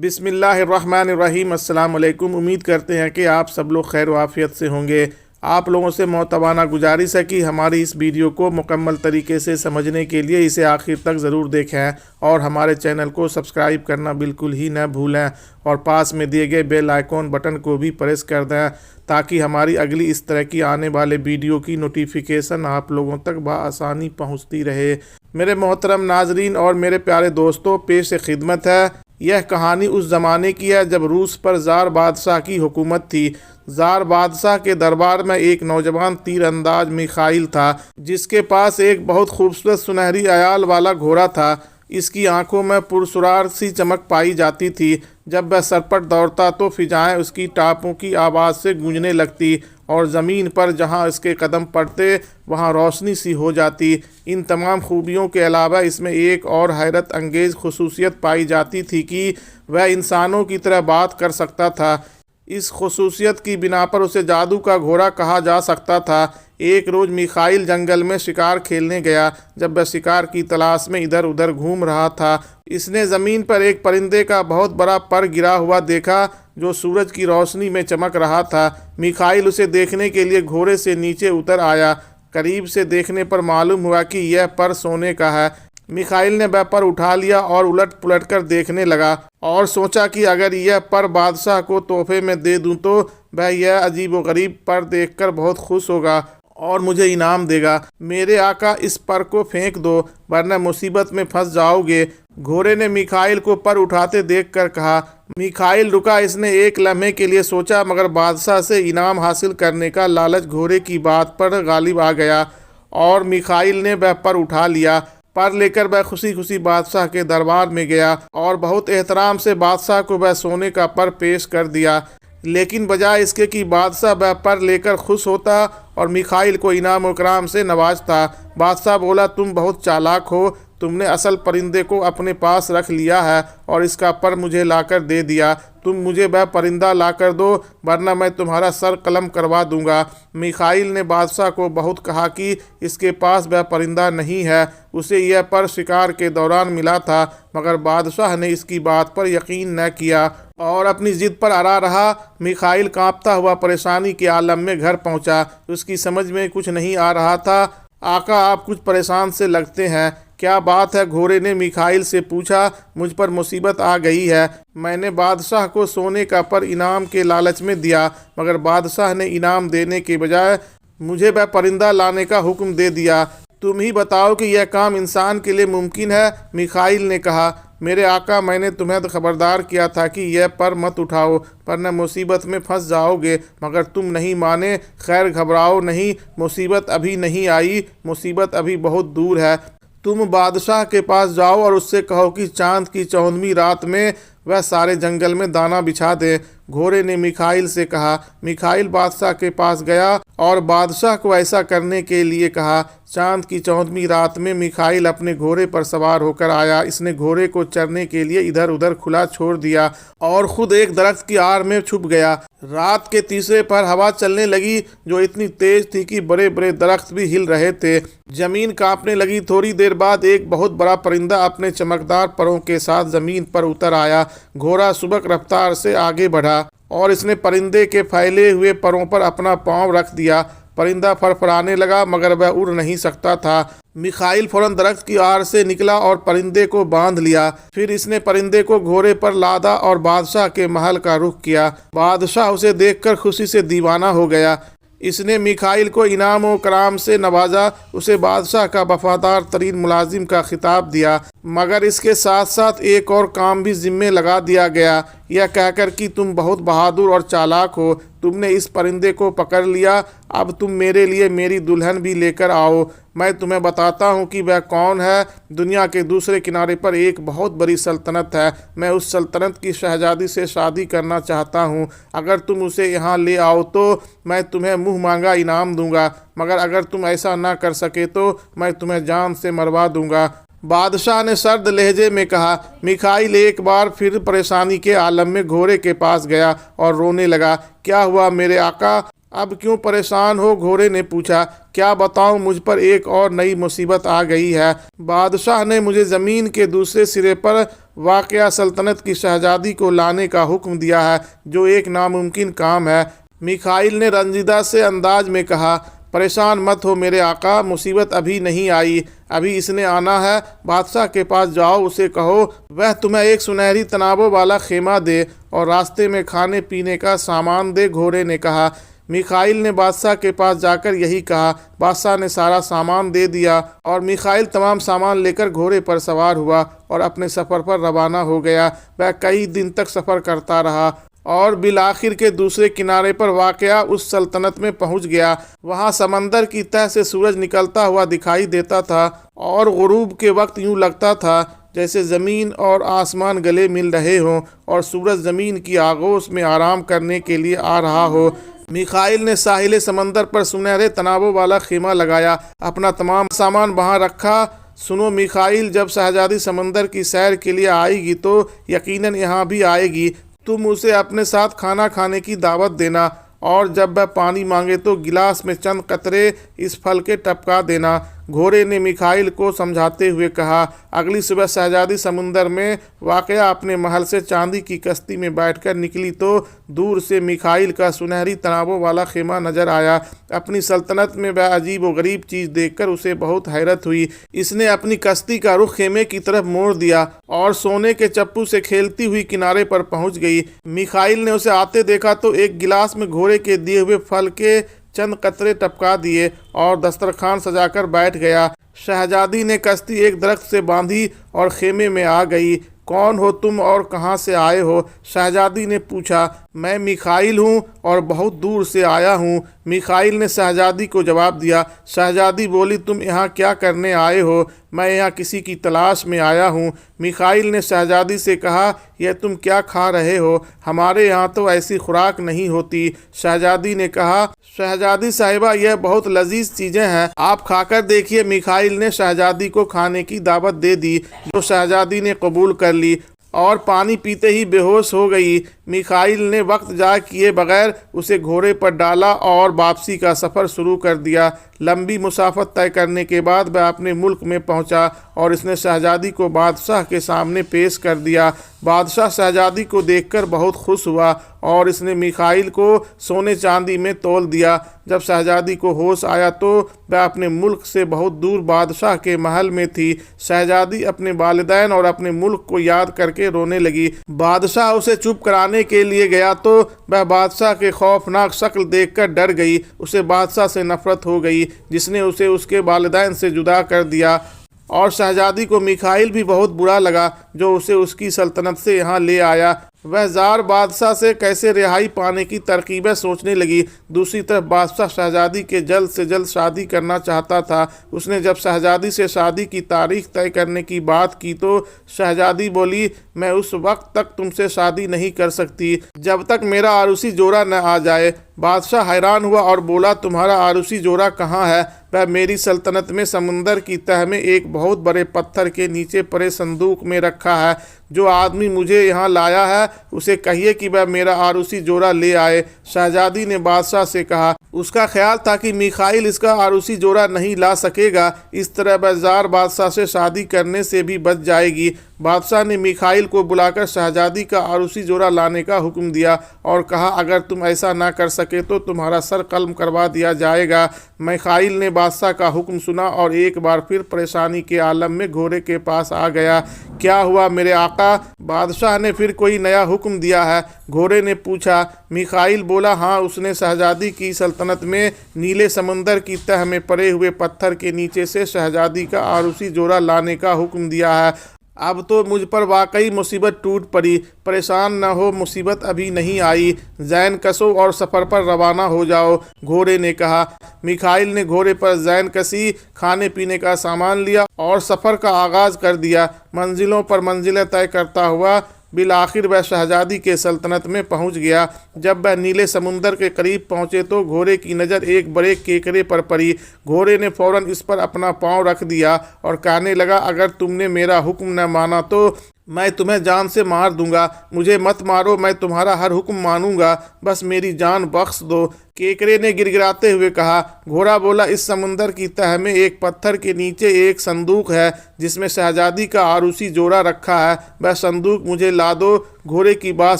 بسم اللہ الرحمن الرحیم۔ السلام علیکم۔ امید کرتے ہیں کہ آپ سب لوگ خیر و عافیت سے ہوں گے۔ آپ لوگوں سے معتبانہ گزارش ہے کہ ہماری اس ویڈیو کو مکمل طریقے سے سمجھنے کے لیے اسے آخر تک ضرور دیکھیں اور ہمارے چینل کو سبسکرائب کرنا بالکل ہی نہ بھولیں اور پاس میں دیے گئے بیل آئیکن بٹن کو بھی پریس کر دیں تاکہ ہماری اگلی اس طرح کی آنے والے ویڈیو کی نوٹیفیکیشن آپ لوگوں تک بآسانی پہنچتی رہے۔ میرے محترم ناظرین اور میرے پیارے دوستوں، پیش خدمت ہے۔ یہ کہانی اس زمانے کی ہے جب روس پر زار بادشاہ کی حکومت تھی۔ زار بادشاہ کے دربار میں ایک نوجوان تیر انداز میخائیل تھا جس کے پاس ایک بہت خوبصورت سنہری عیال والا گھوڑا تھا۔ اس کی آنکھوں میں پرسرار سی چمک پائی جاتی تھی۔ جب وہ سر پر دوڑتا تو فضائیں اس کی ٹاپوں کی آواز سے گونجنے لگتی اور زمین پر جہاں اس کے قدم پڑتے وہاں روشنی سی ہو جاتی۔ ان تمام خوبیوں کے علاوہ اس میں ایک اور حیرت انگیز خصوصیت پائی جاتی تھی کہ وہ انسانوں کی طرح بات کر سکتا تھا۔ اس خصوصیت کی بنا پر اسے جادو کا گھوڑا کہا جا سکتا تھا۔ ایک روز میخائیل جنگل میں شکار کھیلنے گیا۔ جب وہ شکار کی تلاش میں ادھر ادھر گھوم رہا تھا، اس نے زمین پر ایک پرندے کا بہت بڑا پر گرا ہوا دیکھا جو سورج کی روشنی میں چمک رہا تھا۔ میخائیل اسے دیکھنے کے لیے گھوڑے سے نیچے اتر آیا۔ قریب سے دیکھنے پر معلوم ہوا کہ یہ پر سونے کا ہے۔ میخائیل نے وہ پر اٹھا لیا اور الٹ پلٹ کر دیکھنے لگا اور سوچا کہ اگر یہ پر بادشاہ کو تحفے میں دے دوں تو وہ یہ عجیب و غریب پر دیکھ کر بہت خوش ہوگا اور مجھے انعام دے گا۔ میرے آقا، اس پر کو پھینک دو ورنہ مصیبت میں پھنس جاؤ گے۔ گھوڑے نے میخائیل کو پر اٹھاتے دیکھ کر کہا۔ میخائیل رکا۔ اس نے ایک لمحے کے لیے سوچا مگر بادشاہ سے انعام حاصل کرنے کا لالچ گھوڑے کی بات پر غالب آ گیا اور میخائیل نے وہ پر اٹھا لیا۔ پر لے کر وہ خوشی خوشی بادشاہ کے دربار میں گیا اور بہت احترام سے بادشاہ کو وہ سونے کا پر پیش کر دیا۔ لیکن بجائے اس کے کہ بادشاہ وہ پر لے کر خوش ہوتا اور میخائیل کو انعام و اکرام سے نوازتا، بادشاہ بولا، تم بہت چالاک ہو۔ تم نے اصل پرندے کو اپنے پاس رکھ لیا ہے اور اس کا پر مجھے لا کر دے دیا۔ تم مجھے وہ پرندہ لا کر دو ورنہ میں تمہارا سر قلم کروا دوں گا۔ میخائیل نے بادشاہ کو بہت کہا کہ اس کے پاس وہ پرندہ نہیں ہے، اسے یہ پر شکار کے دوران ملا تھا، مگر بادشاہ نے اس کی بات پر یقین نہ کیا اور اپنی ضد پر اڑا رہا۔ میخائیل کانپتا ہوا پریشانی کے عالم میں گھر پہنچا۔ اس کی سمجھ میں کچھ نہیں آ رہا تھا۔ آقا، آپ کچھ پریشان سے لگتے ہیں، کیا بات ہے؟ گھوڑے نے میخائیل سے پوچھا۔ مجھ پر مصیبت آ گئی ہے۔ میں نے بادشاہ کو سونے کا پر انعام کے لالچ میں دیا مگر بادشاہ نے انعام دینے کے بجائے مجھے وہ پرندہ لانے کا حکم دے دیا۔ تم ہی بتاؤ کہ یہ کام انسان کے لیے ممکن ہے؟ میخائیل نے کہا۔ میرے آقا، میں نے تمہیں خبردار کیا تھا کہ یہ پر مت اٹھاؤ ورنہ مصیبت میں پھنس جاؤ گے، مگر تم نہیں مانے۔ خیر، گھبراؤ نہیں، مصیبت ابھی نہیں آئی، مصیبت ابھی بہت دور ہے۔ تم بادشاہ کے پاس جاؤ اور اس سے کہو کہ چاند کی 14ویں رات میں وہ سارے جنگل میں دانہ بچھا دے۔ گھوڑے نے میخائیل سے کہا۔ میخائیل بادشاہ کے پاس گیا اور بادشاہ کو ایسا کرنے کے لیے کہا۔ چاند کی 14ویں رات میں میخائیل اپنے گھوڑے پر سوار ہو کر آیا۔ اس نے گھوڑے کو چرنے کے لیے ادھر ادھر کھلا چھوڑ دیا اور خود ایک درخت کی آڑ میں چھپ گیا۔ رات کے تیسرے پہر ہوا چلنے لگی جو اتنی تیز تھی کہ بڑے بڑے درخت بھی ہل رہے تھے۔ زمین کانپنے لگی۔ تھوڑی دیر بعد ایک بہت بڑا پرندہ اپنے چمکدار پروں کے ساتھ زمین پر اتر آیا۔ گھوڑا سبک رفتار سے آگے بڑھا اور اس نے پرندے کے پھیلے ہوئے پروں پر اپنا پاؤں رکھ دیا۔ پرندہ فرفرانے لگا مگر وہ اڑ نہیں سکتا تھا۔ میخائیل فوراً درخت کی آڑ سے نکلا اور پرندے کو باندھ لیا۔ پھر اس نے پرندے کو گھوڑے پر لادا اور بادشاہ کے محل کا رخ کیا۔ بادشاہ اسے دیکھ کر خوشی سے دیوانہ ہو گیا۔ اس نے میخائیل کو انعام و کرام سے نوازا، اسے بادشاہ کا وفادار ترین ملازم کا خطاب دیا، مگر اس کے ساتھ ساتھ ایک اور کام بھی ذمے لگا دیا گیا، یہ کہہ کر کہ تم بہت بہادر اور چالاک ہو، تم نے اس پرندے کو پکڑ لیا، اب تم میرے لیے میری دلہن بھی لے کر آؤ۔ میں تمہیں بتاتا ہوں کہ وہ کون ہے۔ دنیا کے دوسرے کنارے پر ایک بہت بڑی سلطنت ہے، میں اس سلطنت کی شہزادی سے شادی کرنا چاہتا ہوں۔ اگر تم اسے یہاں لے آؤ تو میں تمہیں منہ مانگا انعام دوں گا، مگر اگر تم ایسا نہ کر سکے تو میں تمہیں جان سے مروا دوں گا۔ بادشاہ نے سرد لہجے میں کہا۔ میخائیل ایک بار پھر پریشانی کے عالم میں گھوڑے کے پاس گیا اور رونے لگا۔ کیا ہوا میرے آقا؟ اب کیوں پریشان ہو؟ گھوڑے نے پوچھا۔ کیا بتاؤں، مجھ پر ایک اور نئی مصیبت آ گئی ہے۔ بادشاہ نے مجھے زمین کے دوسرے سرے پر वाक़या सल्तनत की शहजादी को लाने का हुक्म दिया है, जो एक नामुमकिन काम है। मिखाइल ने रंजीदा से अंदाज में कहा, परेशान मत हो मेरे आका, मुसीबत अभी नहीं आई, अभी इसने आना है। बादशाह के पास जाओ, उसे कहो वह तुम्हें एक सुनहरी तनाबों वाला खेमा दे और रास्ते में खाने पीने का सामान दे। घोड़े ने कहा। मिखाइल ने बादशाह के पास जाकर यही कहा। बादशाह ने सारा सामान दे दिया और मिखाइल तमाम सामान लेकर घोड़े पर सवार हुआ और अपने सफ़र पर रवाना हो गया। वह कई दिन तक सफ़र करता रहा और बिलाखिर के दूसरे किनारे पर वाक़या उस सल्तनत में पहुंच गया। वहां समंदर की तह से सूरज निकलता हुआ दिखाई देता था और गुरूब के वक्त यूं लगता था जैसे ज़मीन और आसमान गले मिल रहे हों और सूरज ज़मीन की आगोश में आराम करने के लिए आ रहा हो। मिखाइल ने साहिल समंदर पर सुनहरे तनाबों वाला खेमा लगाया, अपना तमाम सामान वहाँ रखा। सुनो मिखाइल, जब शहजादी समंदर की सैर के लिए आएगी तो यकीनन यहाँ भी आएगी। तुम उसे अपने साथ खाना खाने की दावत देना और जब वह पानी मांगे तो गिलास में चंद कतरे इस फल के टपका देना। घोड़े ने मिखाइल को समझाते हुए कहा। अगली सुबह शहजादी समुंदर में वाक़या अपने महल से चांदी की कश्ती में बैठकर निकली तो दूर से मिखाइल का सुनहरी तनाबों वाला खेमा नजर आया। अपनी सल्तनत में वह अजीब व गरीब चीज़ देखकर उसे बहुत हैरत हुई। इसने अपनी कश्ती का रुख खेमे की तरफ मोड़ दिया और सोने के चप्पू से खेलती हुई किनारे पर पहुंच गई। मिखाइल ने उसे आते देखा तो एक गिलास में घोड़े के दिए हुए फल के चंद कतरे टपका दिए और दस्तरखान सजाकर बैठ गया। शहजादी ने कश्ती एक दरख्त से बांधी और खेमे में आ गई। कौन हो तुम और कहाँ से आए हो? शहजादी ने पूछा। मैं मिखाइल हूँ और बहुत दूर से आया हूँ, मिखाइल ने शहजादी को जवाब दिया। शहजादी बोली, तुम यहाँ क्या करने आए हो? मैं यहाँ किसी की तलाश में आया हूँ। मिखाइल ने शहजादी से कहा, यह तुम क्या खा रहे हो? हमारे यहाँ तो ऐसी खुराक नहीं होती। शहजादी ने कहा, शहजादी साहिबा, यह बहुत लजीज चीज़ें हैं, आप खाकर देखिए। मिखाइल ने शहजादी को खाने की दावत दे दी, जो शहजादी ने कबूल कर ली और पानी पीते ही बेहोश हो गई। मिखाइल ने वक्त ज़ाया किए बगैर उसे घोड़े पर डाला और वापसी का सफ़र शुरू कर दिया। लंबी मुसाफत तय करने के बाद वह अपने मुल्क में पहुंचा और इसने शहजादी को बादशाह के सामने पेश कर दिया। बादशाह शहजादी को देखकर बहुत खुश हुआ और इसने मिखाइल को सोने चांदी में तोल दिया। जब शहजादी को होश आया तो वह अपने मुल्क से बहुत दूर बादशाह के महल में थी। शहजादी अपने वालिदैन और अपने मुल्क को याद करके रोने लगी। बादशाह उसे चुप कराने के लिए गया तो वह बादशाह के खौफनाक शक्ल देखकर डर गई। उसे बादशाह से नफरत हो गई, जिसने उसे उसके वालिदैन से जुदा कर दिया। और शहजादी को मिखाइल भी बहुत बुरा लगा, जो उसे उसकी सल्तनत से यहाँ ले आया। वह जार बादशाह से कैसे रिहाई पाने की तरकीबें सोचने लगी। दूसरी तरफ बादशाह शहजादी के जल्द से जल्द शादी करना चाहता था। उसने जब शहजादी से शादी की तारीख तय करने की बात की तो शहजादी बोली, मैं उस वक्त तक तुमसे शादी नहीं कर सकती जब तक मेरा आरूसी जोड़ा न आ जाए। बादशाह हैरान हुआ और बोला, तुम्हारा आरूसी जोड़ा कहाँ है? वह मेरी सल्तनत में समुंदर की तह में एक बहुत बड़े पत्थर के नीचे पड़े संदूक में रखा है। जो आदमी मुझे यहाँ लाया है उसे कहिए कि वह मेरा आरूसी जोड़ा ले आए। शहजादी ने बादशाह से कहा। उसका ख्याल था कि मिखाइल इसका आरूसी जोड़ा नहीं ला सकेगा, इस तरह वह जार बादशाह से शादी करने से भी बच जाएगी। बादशाह ने मिखाइल को बुलाकर शहजादी का आरूसी जोड़ा लाने का हुक्म दिया और कहा, अगर तुम ऐसा ना कर सके तो तुम्हारा सर कलम करवा दिया जाएगा। मिखाइल ने बादशाह का हुक्म सुना और एक बार फिर परेशानी के आलम में घोड़े के पास आ गया। क्या हुआ मेरे आका? बादशाह ने फिर कोई नया हुक्म दिया है? घोड़े ने पूछा। मिखाइल बोला, हाँ, उसने शहजादी की सल्तनत में नीले समंदर की तह में पड़े हुए पत्थर के नीचे से शहजादी का आरूसी जोड़ा लाने का हुक्म दिया है। अब तो मुझ पर वाकई मुसीबत टूट पड़ी। परेशान न हो, मुसीबत अभी नहीं आई। जैन कसो और सफ़र पर रवाना हो जाओ, घोड़े ने कहा। मिखाइल ने घोड़े पर जैन कसी, खाने पीने का सामान लिया और सफ़र का आगाज़ कर दिया। मंजिलों पर मंजिलें तय करता हुआ बिलाखिर वह शहजादी के सल्तनत में पहुंच गया। जब वह नीले समुंदर के करीब पहुंचे तो घोड़े की नज़र एक बड़े केकरे पर पड़ी। घोड़े ने फौरन इस पर अपना पांव रख दिया और कहने लगा, अगर तुमने मेरा हुक्म न माना तो मैं तुम्हें जान से मार दूंगा, मुझे मत मारो, मैं तुम्हारा हर हुक्म मानूंगा, बस मेरी जान बख्श दो। केकरे ने गिड़गिड़ाते हुए कहा। घोड़ा बोला, इस समुंदर की तह में एक पत्थर के नीचे एक संदूक है जिसमें शहजादी का आरूसी जोड़ा रखा है, वह संदूक मुझे ला दो। घोड़े की बात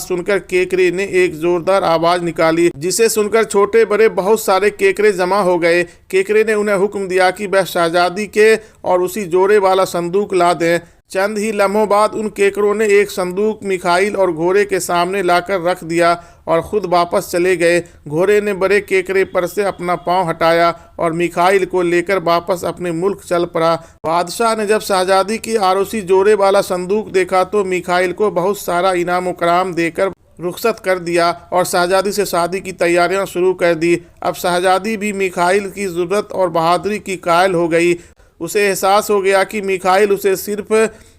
सुनकर केकरे ने एक जोरदार आवाज निकाली, जिसे सुनकर छोटे बड़े बहुत सारे केकरे जमा हो गए। केकरे ने उन्हें हुक्म दिया कि वह शहजादी के और उसी जोड़े वाला संदूक ला दें। चंद ही लम्हों बाद उन केकरों ने एक संदूक मिखाइल और घोड़े के सामने लाकर रख दिया और खुद वापस चले गए। घोड़े ने बड़े केकरे पर से अपना पांव हटाया और मिखाइल को लेकर वापस अपने मुल्क चल पड़ा। बादशाह ने जब शहजादी की आरोसी जोड़े वाला संदूक देखा तो मिखाइल को बहुत सारा इनाम कराम देकर रुखसत कर दिया और शहजादी से शादी की तैयारियां शुरू कर दी। अब शहजादी भी मिखाइल की ज़ुर्रत और बहादुरी की कायल हो गई। उसे एहसास हो गया कि मिखाइल उसे सिर्फ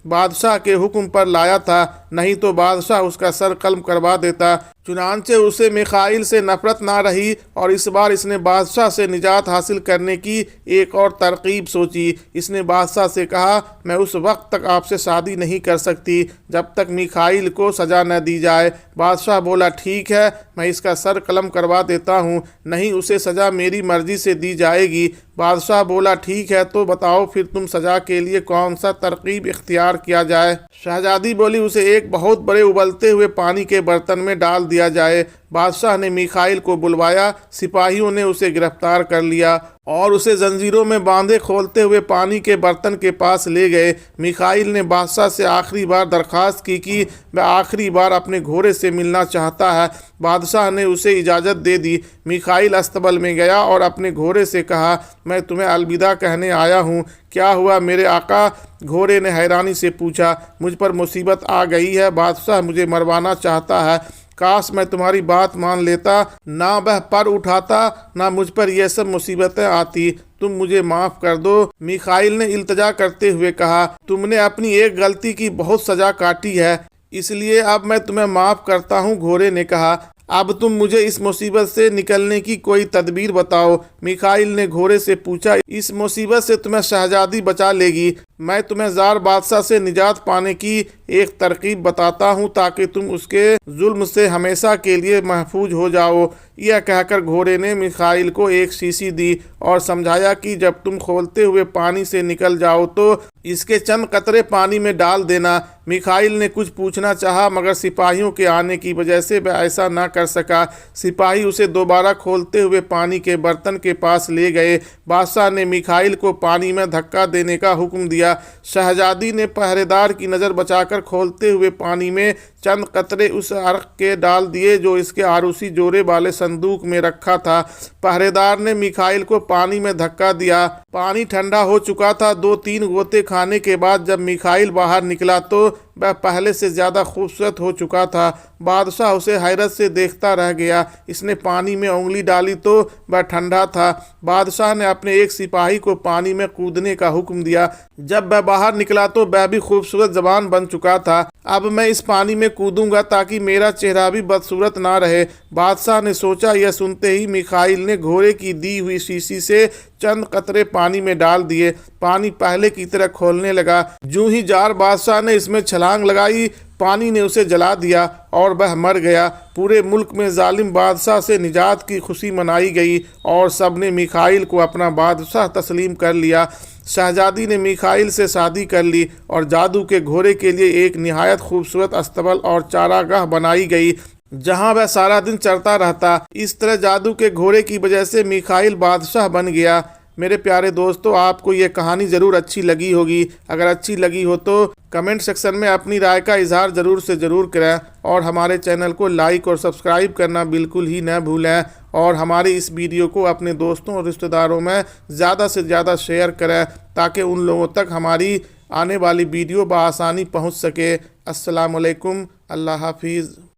बादशाह के हुक्म पर लाया था, नहीं तो बादशाह उसका सर कलम करवा देता। चुनांचे उसे मिखाइल से नफरत ना रही और इस बार इसने बादशाह से निजात हासिल करने की एक और तरकीब सोची। इसने बादशाह से कहा, मैं उस वक्त तक आपसे शादी नहीं कर सकती जब तक मिखाइल को सज़ा न दी जाए। बादशाह बोला, ठीक है, मैं इसका सर कलम करवा देता हूँ, नहीं उसे सज़ा मेरी मर्जी से दी जाएगी। बादशाह बोला, ठीक है, तो बताओ फिर तुम सज़ा के लिए कौन सा तरकीब इख्तियार किया जाए। शहजादी बोली, उसे एक बहुत बड़े उबलते हुए पानी के बर्तन में डाल दिया जाए। बादशाह ने मिखाइल को बुलवाया। सिपाहियों ने उसे गिरफ्तार कर लिया और उसे जंजीरों में बांधे खोलते हुए पानी के बर्तन के पास ले गए। मिखाइल ने बादशाह से आखिरी बार दरख्वास्त की कि वह आखिरी बार अपने घोड़े से मिलना चाहता है। बादशाह ने उसे इजाज़त दे दी। मिखाइल अस्तबल में गया और अपने घोड़े से कहा, मैं तुम्हें अलविदा कहने आया हूँ। क्या हुआ मेरे आका? घोड़े ने हैरानी से पूछा। मुझ पर मुसीबत आ गई है, बादशाह मुझे मरवाना चाहता है। काश मैं तुम्हारी बात मान लेता, ना वह पर उठाता, ना मुझ पर यह सब मुसीबतें आती। तुम मुझे माफ़ कर दो। मिखाइल ने इल्तजा करते हुए कहा, तुमने अपनी एक गलती की बहुत सज़ा काटी है, इसलिए अब मैं तुम्हें माफ़ करता हूँ। घोड़े ने कहा, अब तुम मुझे इस मुसीबत से निकलने की कोई तदबीर बताओ। मिखाइल ने घोड़े से पूछा, इस मुसीबत से तुम्हें शहजादी बचा लेगी। मैं तुम्हें ज़ार बादशाह से निजात पाने की एक तरकीब बताता हूँ ताकि तुम उसके जुल्म से हमेशा के लिए महफूज हो जाओ। यह कहकर घोड़े ने मिखाइल को एक शीशी दी और समझाया कि जब तुम खोलते हुए पानी से निकल जाओ तो इसके चंद कतरे पानी में डाल देना। मिखाइल ने कुछ पूछना चाहा मगर सिपाहियों के आने की वजह से वह ऐसा ना कर सका। सिपाही उसे दोबारा खोलते हुए पानी के बर्तन के पास ले गए। बादशाह ने मिखाइल को पानी में धक्का देने का हुक्म दिया। शहजादी ने पहरेदार की नज़र बचाकर खोलते हुए पानी में चंद कतरे उस अर्क के डाल दिए जो इसके आरूसी जोड़े वाले संदूक में रखा था। पहरेदार ने मिखाइल को पानी में धक्का दिया। पानी ठंडा हो चुका था। 2-3 गोते खाने के बाद जब मिखाइल बाहर निकला तो वह पहले से ज़्यादा खूबसूरत हो चुका था। बादशाह उसे हैरत से देखता रह गया। इसने पानी में उंगली डाली तो वह ठंडा था। बादशाह ने अपने एक सिपाही को पानी में कूदने का हुक्म दिया। जब वह बाहर निकला तो वह भी खूबसूरत जवान बन चुका था। अब मैं इस पानी में कूदूंगा ताकि मेरा चेहरा भी बदसूरत ना रहे। बादशाह ने सोचा। यह सुनते ही मिखाइल ने घोड़े की दी हुई शीशी से चंद कतरे पानी में डाल दिए। पानी पहले की तरह खोलने लगा। जूं ही जार बादशाह ने इसमें छलांग लगाई, पानी ने उसे जला दिया और वह मर गया। पूरे मुल्क में जालिम बादशाह से निजात की खुशी मनाई गई और सब ने मिखाइल को अपना बादशाह तस्लीम कर लिया। शहजादी ने मिखाइल से शादी कर ली और जादू के घोड़े के लिए एक निहायत खूबसूरत अस्तबल और चारागाह बनाई गई जहां वह सारा दिन चरता रहता। इस तरह जादू के घोड़े की वजह से मिखाइल बादशाह बन गया। मेरे प्यारे दोस्तों, आपको ये कहानी ज़रूर अच्छी लगी होगी। अगर अच्छी लगी हो तो कमेंट सेक्शन में अपनी राय का इजहार ज़रूर से ज़रूर करें और हमारे चैनल को लाइक और सब्सक्राइब करना बिल्कुल ही न भूलें और हमारी इस वीडियो को अपने दोस्तों और रिश्तेदारों में ज़्यादा से ज़्यादा शेयर करें ताकि उन लोगों तक हमारी आने वाली वीडियो बआसानी पहुंच सके। अस्सलाम वालेकुम, अल्लाह हाफिज़।